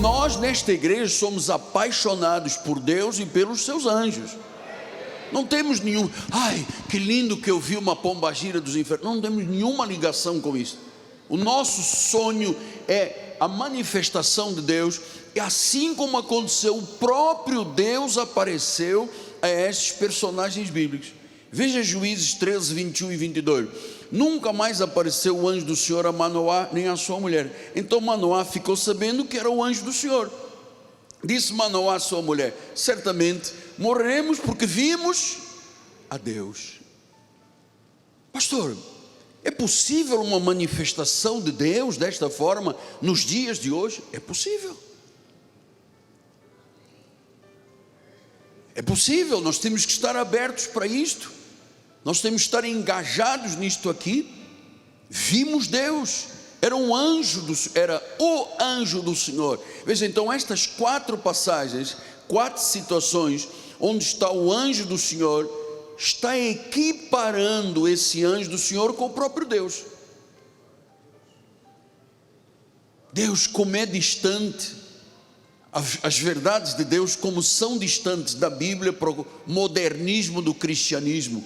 nós nesta igreja somos apaixonados por Deus e pelos seus anjos. Não temos nenhum, ai, que lindo que eu vi uma pombagira dos infernos. Não temos nenhuma ligação com isso. O nosso sonho é a manifestação de Deus. E assim como aconteceu, o próprio Deus apareceu a estes personagens bíblicos. Veja Juízes 13, 21 e 22. Nunca mais apareceu o anjo do Senhor a Manoá nem a sua mulher. Então Manoá ficou sabendo que era o anjo do Senhor. Disse Manoá à sua mulher: certamente morreremos porque vimos a Deus. Pastor, é possível uma manifestação de Deus desta forma nos dias de hoje? É possível. É possível, nós temos que estar abertos para isto. Nós temos que estar engajados nisto aqui. Vimos Deus, era o anjo do Senhor. Veja então estas 4 passagens, 4 situações onde está o anjo do Senhor, está equiparando esse anjo do Senhor com o próprio Deus. Deus, como é distante, as verdades de Deus como são distantes da Bíblia para o modernismo do cristianismo.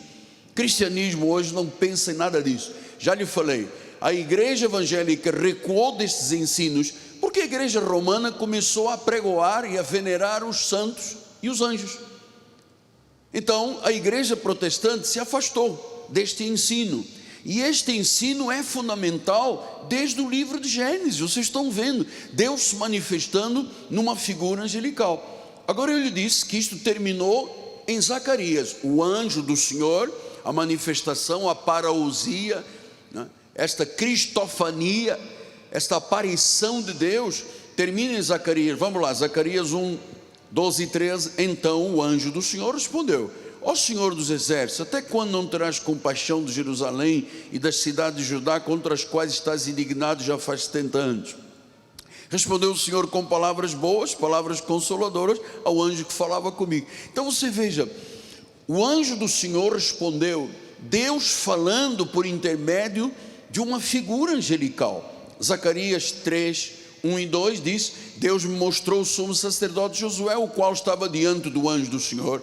O cristianismo hoje não pensa em nada disso. Já lhe falei, a igreja evangélica recuou destes ensinos porque a igreja romana começou a pregoar e a venerar os santos e os anjos. Então a igreja protestante se afastou deste ensino. E este ensino é fundamental desde o livro de Gênesis. Vocês estão vendo Deus se manifestando numa figura angelical. Agora eu lhe disse que isto terminou em Zacarias. O anjo do Senhor, a manifestação, a parousia, né? Esta cristofania, esta aparição de Deus, termina em Zacarias. Vamos lá, Zacarias 1, 12 e 13. Então o anjo do Senhor respondeu: ó Senhor dos exércitos, até quando não terás compaixão de Jerusalém e das cidades de Judá, contra as quais estás indignado já faz 70 anos? Respondeu o Senhor com palavras boas, palavras consoladoras, ao anjo que falava comigo. Então você veja, o anjo do Senhor respondeu, Deus falando por intermédio de uma figura angelical. Zacarias 3, 1 e 2 diz: Deus me mostrou o sumo sacerdote Josué, o qual estava diante do anjo do Senhor.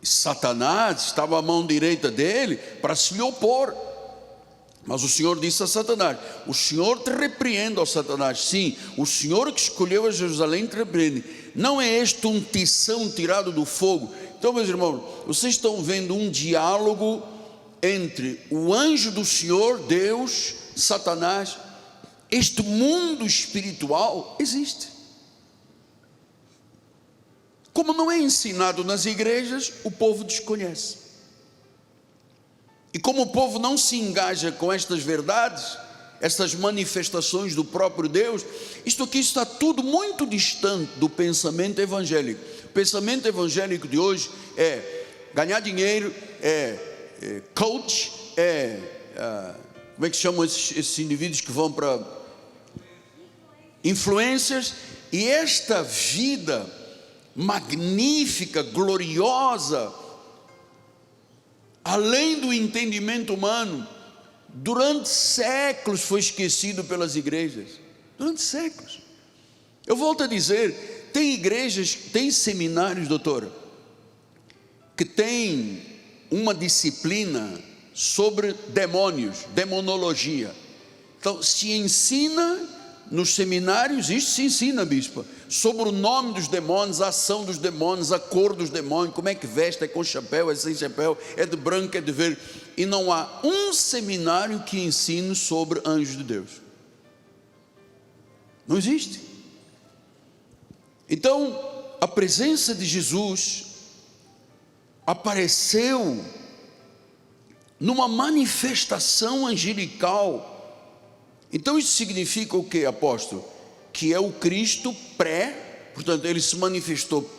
Satanás estava à mão direita dele para se lhe opor. Mas o Senhor disse a Satanás: o Senhor te repreende, ó Satanás. Sim, o Senhor que escolheu a Jerusalém te repreende. Não é este um tição tirado do fogo? Então, meus irmãos, vocês estão vendo um diálogo entre o anjo do Senhor, Deus, Satanás. Este mundo espiritual existe. Como não é ensinado nas igrejas, o povo desconhece. E como o povo não se engaja com estas verdades, estas manifestações do próprio Deus, isto aqui está tudo muito distante do pensamento evangélico. O pensamento evangélico de hoje é ganhar dinheiro, coach, como é que chamam esses indivíduos que vão para influencers, e esta vida magnífica, gloriosa, além do entendimento humano, durante séculos foi esquecido pelas igrejas. Durante séculos. Eu volto a dizer, tem igrejas, tem seminários, doutora, que tem uma disciplina sobre demônios, demonologia. Então se ensina nos seminários, isso se ensina, bispa, sobre o nome dos demônios, a ação dos demônios, a cor dos demônios, como é que veste, é com chapéu, é sem chapéu, é de branco, é de verde. E não há um seminário que ensine sobre anjos de Deus. Não existe. Então a presença de Jesus apareceu numa manifestação angelical. Então isso significa o que, apóstolo? Que é o Cristo portanto ele se manifestou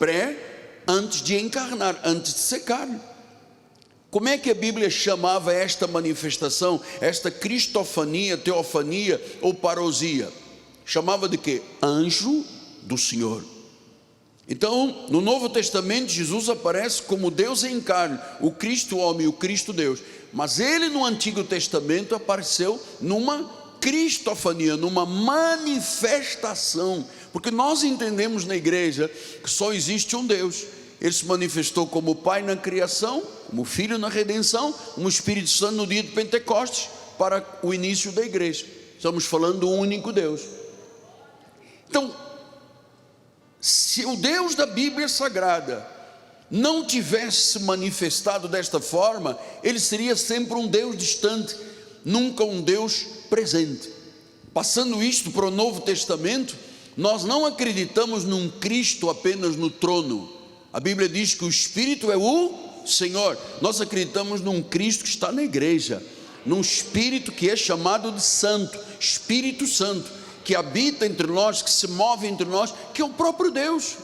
antes de encarnar, antes de ser carne. Como é que a Bíblia chamava esta manifestação, esta cristofania, teofania ou parousia? Chamava de quê? Anjo do Senhor. Então no Novo Testamento Jesus aparece como Deus em carne, o Cristo homem, o Cristo Deus. Mas ele no Antigo Testamento apareceu numa cristofania, numa manifestação. Porque nós entendemos na igreja que só existe um Deus. Ele se manifestou como Pai na criação, como Filho na redenção, como Espírito Santo no dia de Pentecostes, para o início da igreja. Estamos falando do único Deus. Então, se o Deus da Bíblia Sagrada não tivesse se manifestado desta forma, ele seria sempre um Deus distante, nunca um Deus presente. Passando isto para o Novo Testamento, nós não acreditamos num Cristo apenas no trono. A Bíblia diz que o Espírito é o Senhor. Nós acreditamos num Cristo que está na igreja, num Espírito que é chamado de Santo, Espírito Santo, que habita entre nós, que se move entre nós, que é o próprio Deus.